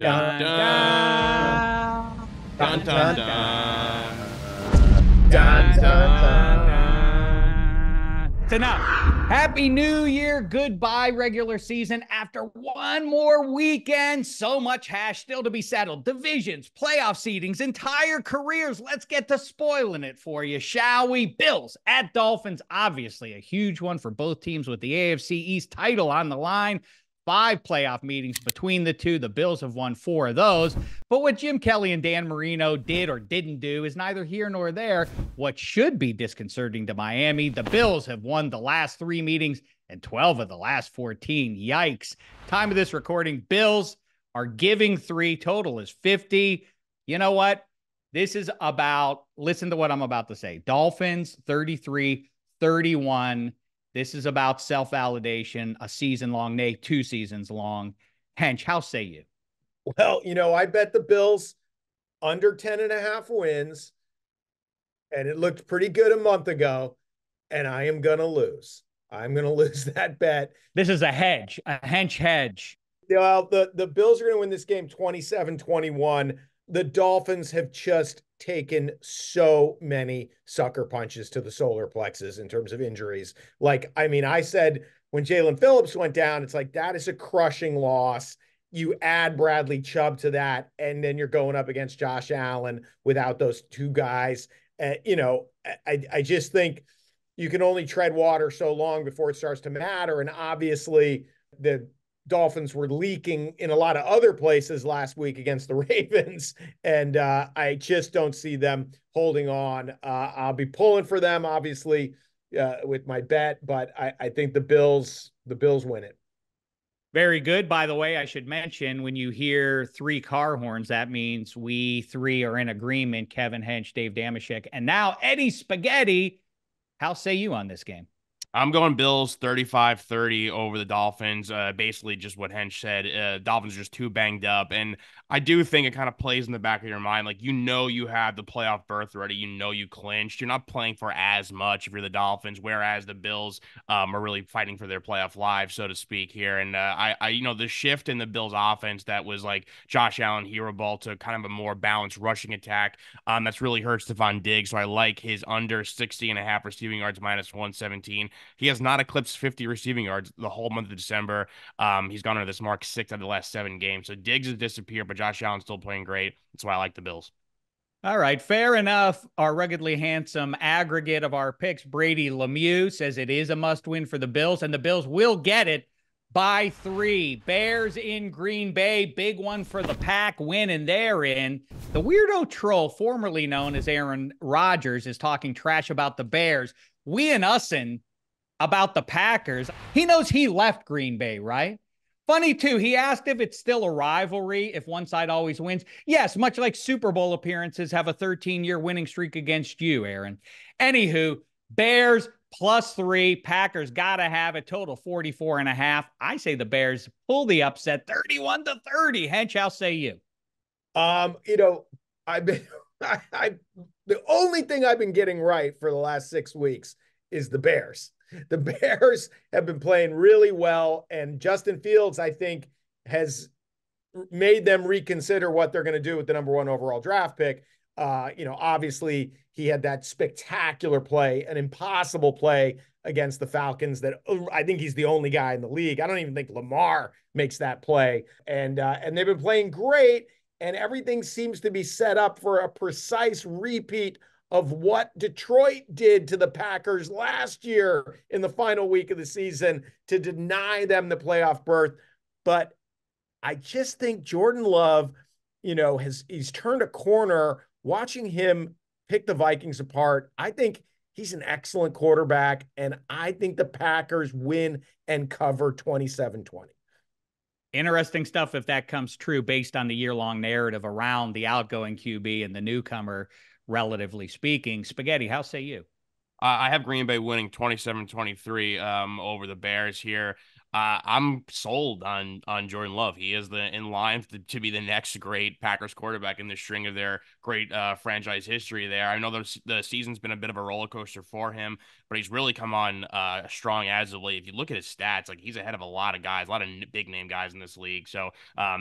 Dun, Dun, dun, dun, dun, dun, dun, dun, dun, dun, dun, dun, dun. dun. It's enough. Happy New Year. Goodbye, regular season. After one more weekend, so much hash still to be settled. Divisions, playoff seedings, entire careers. Let's get to spoiling it for you, shall we? Bills at Dolphins. Obviously, a huge one for both teams with the AFC East title on the line. 5 playoff meetings between the two. The Bills have won 4 of those. But what Jim Kelly and Dan Marino did or didn't do is neither here nor there. What should be disconcerting to Miami, the Bills have won the last 3 meetings and 12 of the last 14. Yikes. Time of this recording, Bills are giving 3. Total is 50. You know what? This is about, listen to what I'm about to say. Dolphins 33-31. This is about self-validation, a season long, nay, 2 seasons long. Hench, how say you? Well, I bet the Bills under 10.5 wins, and it looked pretty good a month ago, and I am going to lose. I'm going to lose that bet. This is a hedge, a Hench hedge. Well, the Bills are going to win this game 27-21. The Dolphins have just taken so many sucker punches to the solar plexus in terms of injuries. I said when Jalen Phillips went down, it's like that is a crushing loss. You add Bradley Chubb to that, and then you're going up against Josh Allen without those 2 guys. I just think you can only tread water so long before it starts to matter. And obviously, the Dolphins were leaking in a lot of other places last week against the Ravens, and I just don't see them holding on. I'll be pulling for them, obviously, with my bet, but I think the Bills win it. Very good. By the way, I should mention when you hear 3 car horns, that means we 3 are in agreement. Kevin Hench, Dave Dameshek, and now Eddie Spaghetti. How say you on this game? I'm going Bills 35-30 over the Dolphins. Basically, just what Hench said. Dolphins are just too banged up. And I do think it kind of plays in the back of your mind. Like, you have the playoff berth ready. You clinched. You're not playing for as much if you're the Dolphins, whereas the Bills are really fighting for their playoff lives, so to speak, here. And the shift in the Bills offense that was like Josh Allen hero ball to kind of a more balanced rushing attack, that's really hurt Stephon Diggs. So I like his under 60.5 receiving yards minus 117. He has not eclipsed 50 receiving yards the whole month of December. He's gone under this mark 6 out of the last 7 games. So Diggs has disappeared, but Josh Allen's still playing great. That's why I like the Bills. All right, fair enough. Our ruggedly handsome aggregate of our picks, Brady Lemieux, says it is a must win for the Bills, and the Bills will get it by 3. Bears in Green Bay, big one for the Pack, win, and they're in. The weirdo troll, formerly known as Aaron Rodgers, is talking trash about the Bears. We and Ussin about the Packers. He knows he left Green Bay, right? Funny, too, he asked if it's still a rivalry, if one side always wins. Yes, much like Super Bowl appearances have a 13-year winning streak against you, Aaron. Anywho, Bears +3. Packers got to have a total 44.5. I say the Bears pull the upset 31-30. Hench, how say you? I've been the only thing I've been getting right for the last 6 weeks is the Bears. The Bears have been playing really well, and Justin Fields, I think, has made them reconsider what they're going to do with the number 1 overall draft pick. Obviously he had that spectacular play, an impossible play against the Falcons that I think he's the only guy in the league. I don't even think Lamar makes that play. And they've been playing great, and everything seems to be set up for a precise repeat of what Detroit did to the Packers last year in the final week of the season to deny them the playoff berth. But I just think Jordan Love, he's turned a corner. Watching him pick the Vikings apart, I think he's an excellent quarterback, and I think the Packers win and cover 27-20. Interesting stuff if that comes true based on the year-long narrative around the outgoing QB and the newcomer, relatively speaking. Spaghetti, how say you? I have Green Bay winning 27-23 over the Bears here. I'm sold on Jordan Love. He is in line to be the next great Packers quarterback in the string of their great franchise history there. I know the season's been a bit of a roller coaster for him, but he's really come on strong as of late. If you look at his stats, like he's ahead of a lot of guys, a lot of big name guys in this league. So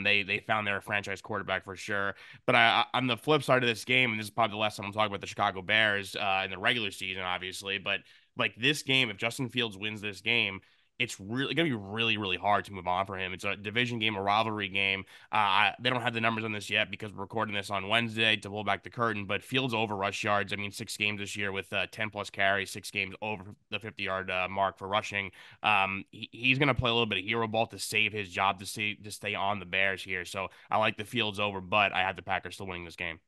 they found their franchise quarterback for sure. But on the flip side of this game, and this is probably the last time I'm talking about the Chicago Bears in the regular season, obviously, but like this game, if Justin Fields wins this game, it's really going to be really, really hard to move on for him. It's a division game, a rivalry game. They don't have the numbers on this yet because we're recording this on Wednesday to pull back the curtain. But Fields over rush yards. I mean, 6 games this year with 10 plus carries, 6 games over the 50-yard mark for rushing. He's going to play a little bit of hero ball to save his job to stay on the Bears here. So I like the Fields over, but I have the Packers still winning this game.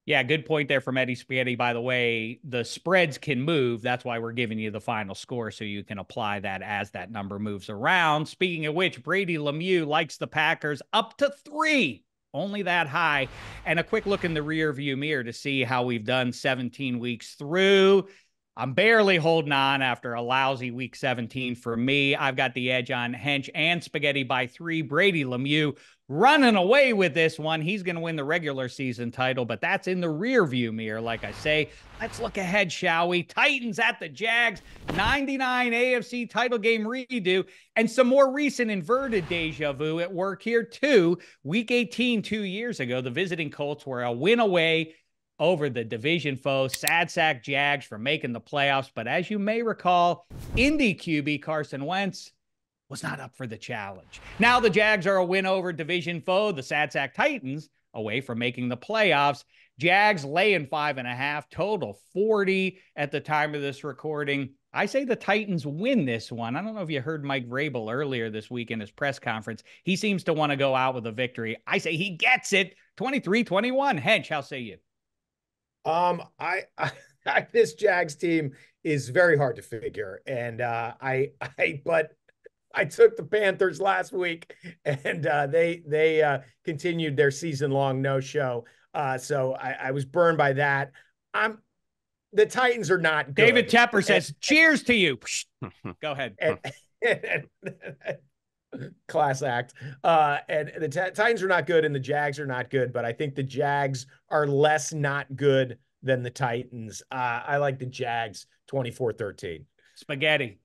Yeah, good point there from Eddie Spaghetti. By the way, the spreads can move. That's why we're giving you the final score so you can apply that as that number moves around. Speaking of which, Brady Lemieux likes the Packers up to 3, only that high. And a quick look in the rear view mirror to see how we've done 17 weeks through. I'm barely holding on after a lousy week 17 for me. I've got the edge on Hench and Spaghetti by 3. Brady Lemieux running away with this one. He's going to win the regular season title, but that's in the rear view mirror, like I say. Let's look ahead, shall we? Titans at the Jags, 99 AFC title game redo, and some more recent inverted deja vu at work here, too. Week 18, 2 years ago, the visiting Colts were a win away over the division foe, sad sack Jags, for making the playoffs. But as you may recall, Indy QB Carson Wentz was not up for the challenge. Now the Jags are a win over division foe, the sad sack Titans, away from making the playoffs. Jags laying 5.5, total 40 at the time of this recording. I say the Titans win this one. I don't know if you heard Mike Vrabel earlier this week in his press conference. He seems to want to go out with a victory. I say he gets it, 23-21. Hench, how say you? I this Jags team is very hard to figure, and but I took the Panthers last week, and they continued their season-long no-show. So I was burned by that. The Titans are not good. David Tepper says, "Cheers to you." Go ahead. And class act. And the Titans are not good and the Jags are not good, but I think the Jags are less not good than the Titans. I like the Jags 24-13. Spaghetti.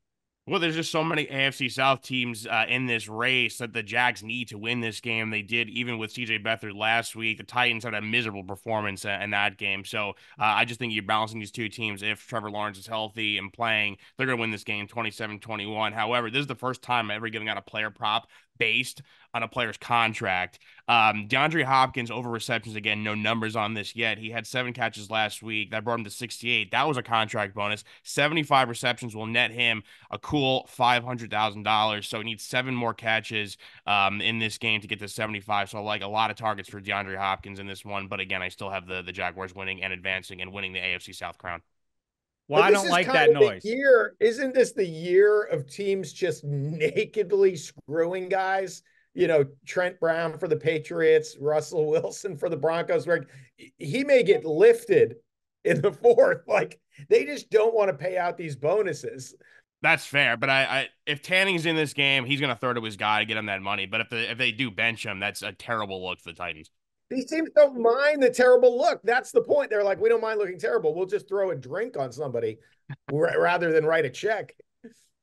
Well, there's just so many AFC South teams in this race that the Jags need to win this game. They did, even with CJ Beathard last week. The Titans had a miserable performance in that game. So I just think you're balancing these two teams. If Trevor Lawrence is healthy and playing, they're going to win this game 27-21. However, this is the first time I'm ever giving out a player prop based on a player's contract. DeAndre Hopkins over receptions, again, no numbers on this yet. He had 7 catches last week. That brought him to 68. That was a contract bonus. 75 receptions will net him a cool $500,000. So he needs 7 more catches in this game to get to 75. So I like a lot of targets for DeAndre Hopkins in this one. But again, I still have the Jaguars winning and advancing and winning the AFC South crown. Well, I don't like that noise. Isn't this the year of teams just nakedly screwing guys? You know, Trent Brown for the Patriots, Russell Wilson for the Broncos. Where he may get lifted in the 4th. Like, they just don't want to pay out these bonuses. That's fair, but if Tanning's in this game, he's going to throw to his guy to get him that money. But if they do bench him, that's a terrible look for the Titans. These teams don't mind the terrible look. That's the point. They're like, we don't mind looking terrible. We'll just throw a drink on somebody rather than write a check.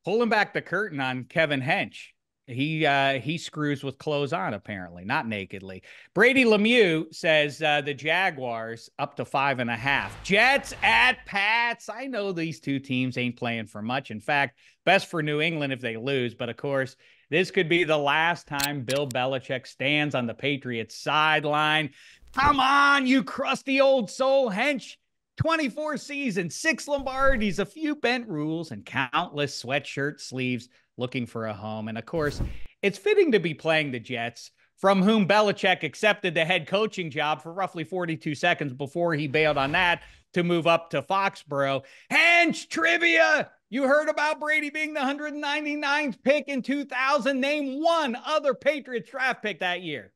Pulling back the curtain on Kevin Hench. He screws with clothes on, apparently, not nakedly. Brady Lemieux says the Jaguars up to 5.5. Jets at Pats. I know these two teams ain't playing for much. In fact, best for New England if they lose. But of course, this could be the last time Bill Belichick stands on the Patriots sideline. Come on, you crusty old soul, Hench. 24 seasons, 6 Lombardis, a few bent rules, and countless sweatshirt sleeves looking for a home. And of course, it's fitting to be playing the Jets, from whom Belichick accepted the head coaching job for roughly 42 seconds before he bailed on that to move up to Foxborough. Hench trivia! You heard about Brady being the 199th pick in 2000. Name one other Patriots draft pick that year.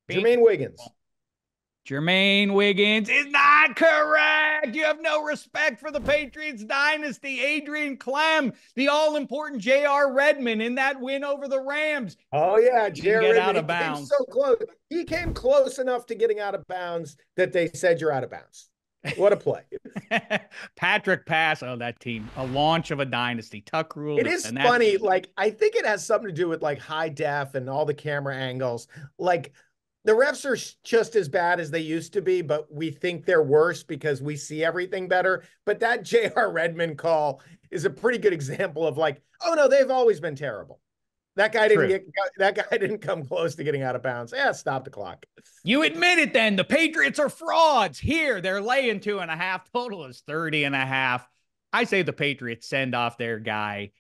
Jermaine Wiggins. Jermaine Wiggins is not correct. You have no respect for the Patriots dynasty. Adrian Clem, the all-important J.R. Redmond in that win over the Rams. Oh, yeah, J.R. Redmond, out of he came bounds. so close. He came close enough to getting out of bounds that they said you're out of bounds. What a play. Patrick Pass. Oh, that team. A launch of a dynasty. Tuck rule. It is funny. Like, I think it has something to do with like high def and all the camera angles. Like, the refs are just as bad as they used to be, but we think they're worse because we see everything better. But that J.R. Redmond call is a pretty good example of like, oh no, they've always been terrible. That guy didn't come close to getting out of bounds. Yeah, stop the clock. You admit it then. The Patriots are frauds. Here, they're laying 2.5. Total is 30.5. I say the Patriots send off their guy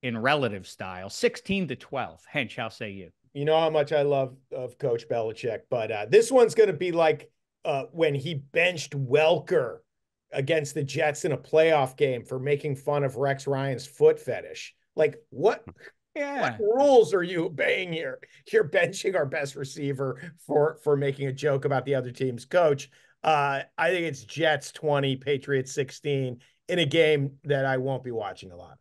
in relative style, 16-12. Hench, how say you? You know how much I love of Coach Belichick, but this one's going to be like when he benched Welker against the Jets in a playoff game for making fun of Rex Ryan's foot fetish. Like, what? Yeah. What rules are you obeying here? You're benching our best receiver for making a joke about the other team's coach. I think it's Jets 20, Patriots 16 in a game that I won't be watching a lot.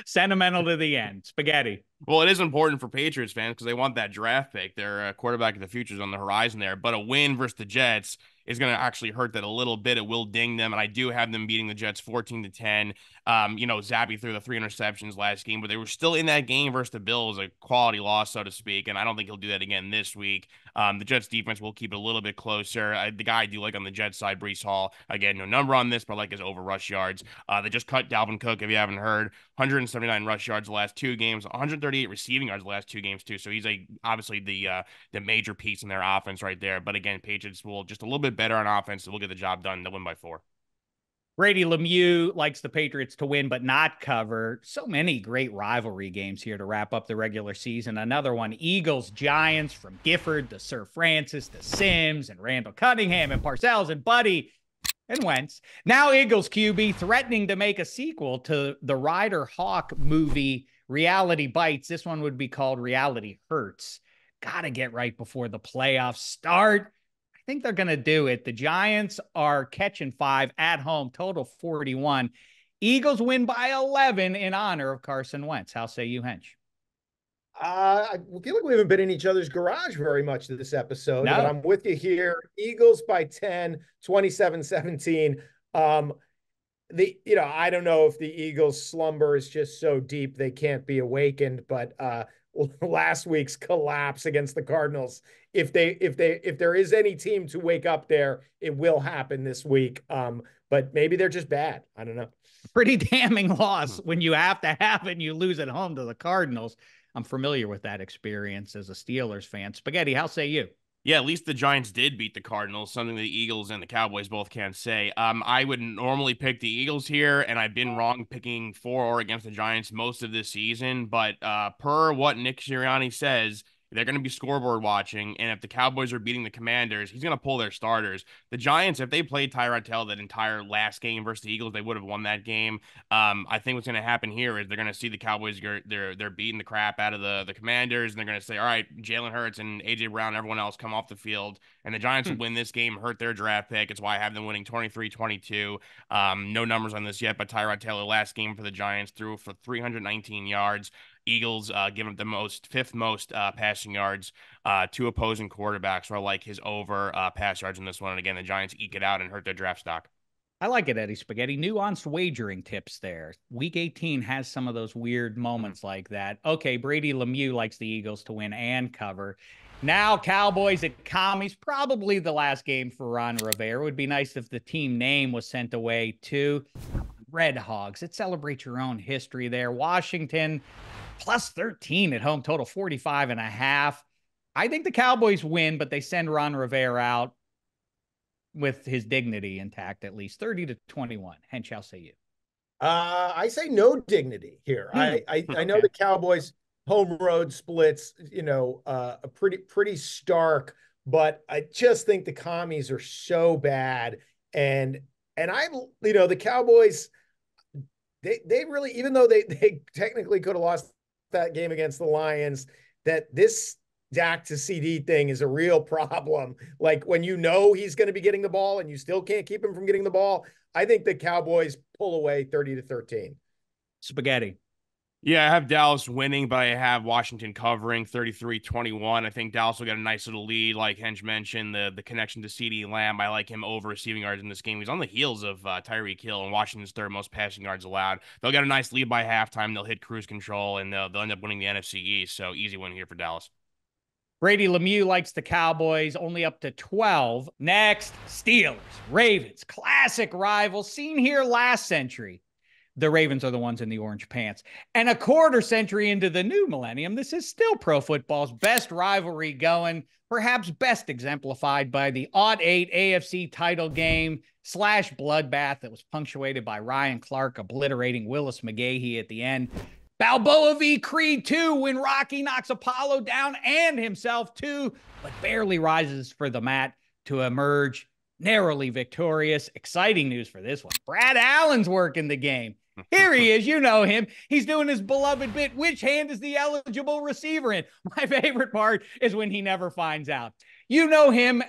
Sentimental to the end. Spaghetti. Well, it is important for Patriots fans because they want that draft pick. Their quarterback of the future is on the horizon there. But a win versus the Jets is going to actually hurt that a little bit. It will ding them. And I do have them beating the Jets 14-10. Zappy threw the 3 interceptions last game, but they were still in that game versus the Bills, a quality loss, so to speak. And I don't think he'll do that again this week. The Jets defense will keep it a little bit closer. The guy I do like on the Jets side, Breece Hall, again, no number on this, but I like his over rush yards. They just cut Dalvin Cook, if you haven't heard, 179 rush yards the last 2 games, 138 receiving yards the last 2 games too. So he's obviously the major piece in their offense right there. But again, Patriots will just a little bit better on offense. So we'll get the job done. They'll win by 4. Brady Lemieux likes the Patriots to win, but not cover. So many great rivalry games here to wrap up the regular season. Another one, Eagles, Giants, from Gifford to Sir Francis to Sims and Randall Cunningham and Parcells and Buddy and Wentz. Now Eagles QB threatening to make a sequel to the Ryder Hawk movie, Reality Bites. This one would be called Reality Hurts. Got to get right before the playoffs start. I think they're going to do it. The Giants are catching 5 at home, total 41. Eagles win by 11 in honor of Carson Wentz. How say you, Hench? I feel like we haven't been in each other's garage very much this episode, No. but I'm with you here. Eagles by 10, 27-17. I don't know if the Eagles' slumber is just so deep they can't be awakened, but last week's collapse against the Cardinals, if there is any team to wake up there, it will happen this week. But maybe they're just bad. I don't know. Pretty damning loss when you have to have it and you lose at home to the Cardinals. I'm familiar with that experience as a Steelers fan. Spaghetti, how say you? Yeah, at least the Giants did beat the Cardinals, something the Eagles and the Cowboys both can't say. I would normally pick the Eagles here, and I've been wrong picking for or against the Giants most of this season. But per what Nick Sirianni says, they're going to be scoreboard watching, and if the Cowboys are beating the Commanders, he's going to pull their starters. The Giants, if they played Tyrod Taylor that entire last game versus the Eagles, they would have won that game. I think what's going to happen here is they're going to see the Cowboys, they're beating the crap out of the Commanders, and they're going to say, all right, Jalen Hurts and A.J. Brown and everyone else come off the field, and the Giants will win this game, hurt their draft pick. It's why I have them winning 23-22. No numbers on this yet, but Tyrod Taylor last game for the Giants threw for 319 yards. Eagles giving up the 5th most passing yards to opposing quarterbacks. So I like his over pass yards in this one. And again, the Giants eke it out and hurt their draft stock. I like it, Eddie Spaghetti. Nuanced wagering tips there. Week 18 has some of those weird moments like that. Okay, Brady Lemieux likes the Eagles to win and cover. Now Cowboys at Commies, probably the last game for Ron Rivera. It would be nice if the team name was sent away too. Red Hogs. It celebrates your own history there. Washington plus 13 at home, total 45.5. I think the Cowboys win, but they send Ron Rivera out with his dignity intact, at least 30-21. Hench, how say you? I say no dignity here. I know the Cowboys home road splits, a pretty stark, but I just think the Commies are so bad. And the Cowboys, they really, even though they technically could have lost that game against the Lions, that this Dak to CD thing is a real problem. Like when you know he's going to be getting the ball and you still can't keep him from getting the ball, I think the Cowboys pull away 30-13. Spaghetti. Yeah, I have Dallas winning, but I have Washington covering 33-21. I think Dallas will get a nice little lead. Like Hench mentioned, the connection to CeeDee Lamb. I like him over receiving yards in this game. He's on the heels of Tyreek Hill and Washington's third most passing yards allowed. They'll get a nice lead by halftime. They'll hit cruise control, and they'll end up winning the NFC East. So easy win here for Dallas. Brady Lemieux likes the Cowboys, only up to 12. Next, Steelers, Ravens, classic rivals seen here last century. The Ravens are the ones in the orange pants. And a quarter century into the new millennium, this is still pro football's best rivalry going, perhaps best exemplified by the 08 AFC title game / bloodbath that was punctuated by Ryan Clark obliterating Willis McGahee at the end. Balboa v. Creed 2 when Rocky knocks Apollo down and himself too, but barely rises for the mat to emerge narrowly victorious. Exciting news for this one. Brad Allen's working the game. Here he is. You know him. He's doing his beloved bit. Which hand is the eligible receiver in? My favorite part is when he never finds out. You know him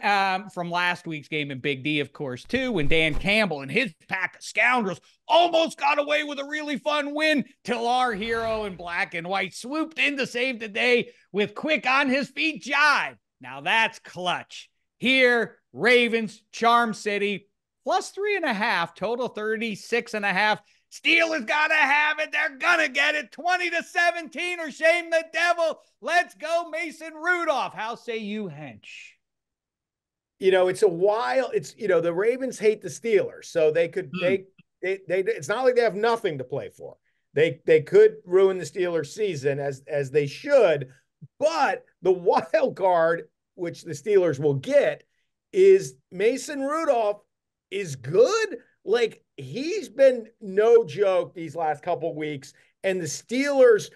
from last week's game in Big D, of course, too, when Dan Campbell and his pack of scoundrels almost got away with a really fun win till our hero in black and white swooped in to save the day with quick on his feet jive. Now that's clutch. Here, Ravens, Charm City, plus 3.5, total 36.5. Steelers got to have it. They're going to get it. 20-17 or shame the devil. Let's go, Mason Rudolph. How say you, Hench? You know, it's the Ravens hate the Steelers, so they could, it's not like they have nothing to play for. They could ruin the Steelers season as they should, but the wild card, which the Steelers will get, is Mason Rudolph is good. Like, he's been no joke these last couple of weeks. And the Steelers,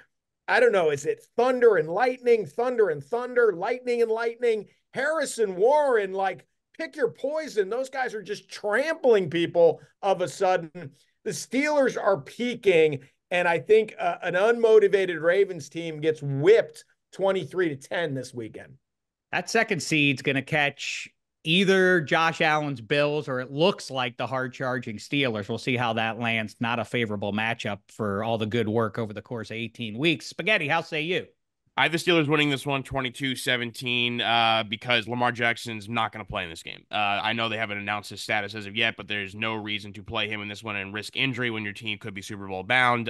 I don't know, is it thunder and lightning, lightning and lightning? Harrison Warren, like, pick your poison. Those guys are just trampling people of a sudden. The Steelers are peaking, and I think an unmotivated Ravens team gets whipped 23-10 this weekend. That second seed's going to catch either Josh Allen's Bills or it looks like the hard-charging Steelers. We'll see how that lands. Not a favorable matchup for all the good work over the course of 18 weeks. Spaghetti, how say you? I have the Steelers winning this one 22-17 because Lamar Jackson's not going to play in this game. I know they haven't announced his status as of yet, but there's no reason to play him in this one and risk injury when your team could be Super Bowl bound.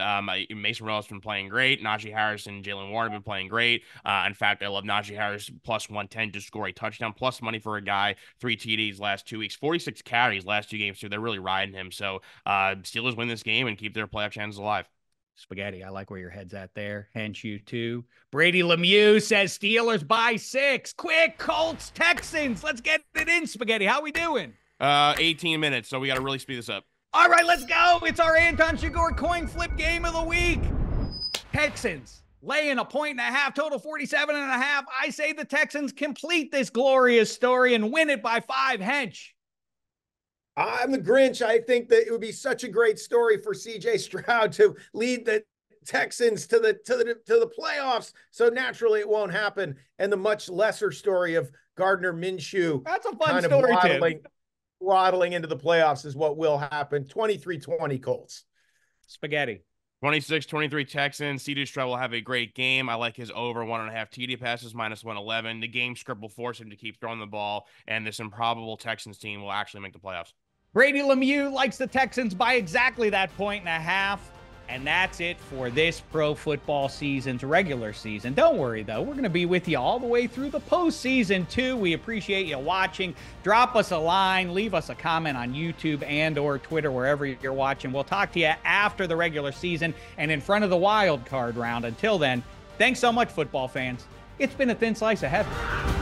Mason Rudolph's been playing great. Najee Harris and Jalen Warren have been playing great. In fact, I love Najee Harris plus 110 to score a touchdown, plus money for a guy, 3 TDs last 2 weeks, 46 carries last 2 games, too. They're really riding him. So Steelers win this game and keep their playoff chances alive. Spaghetti, I like where your head's at there. Hench, you too. Brady Lemieux says Steelers by 6. Quick, Colts, Texans. Let's get it in, Spaghetti. How we doing? 18 minutes, so we got to really speed this up. All right, let's go. It's our Anton Chigurh coin flip game of the week. Texans laying 1.5, total 47.5. I say the Texans complete this glorious story and win it by 5. Hench. I'm the Grinch. I think that it would be such a great story for CJ Stroud to lead the Texans to the playoffs. So naturally it won't happen. And the much lesser story of Gardner Minshew. That's a fun story too. Waddling into the playoffs is what will happen. 23-20 Colts. Spaghetti. 26-23 Texans. CJ Stroud will have a great game. I like his over 1.5 TD passes, minus 111. The game script will force him to keep throwing the ball, and this improbable Texans team will actually make the playoffs. Brady Lemieux likes the Texans by exactly that 1.5. And that's it for this pro football season's regular season. Don't worry, though. We're going to be with you all the way through the postseason, too. We appreciate you watching. Drop us a line. Leave us a comment on YouTube and or Twitter, wherever you're watching. We'll talk to you after the regular season and in front of the wild card round. Until then, thanks so much, football fans. It's been a thin slice of heaven.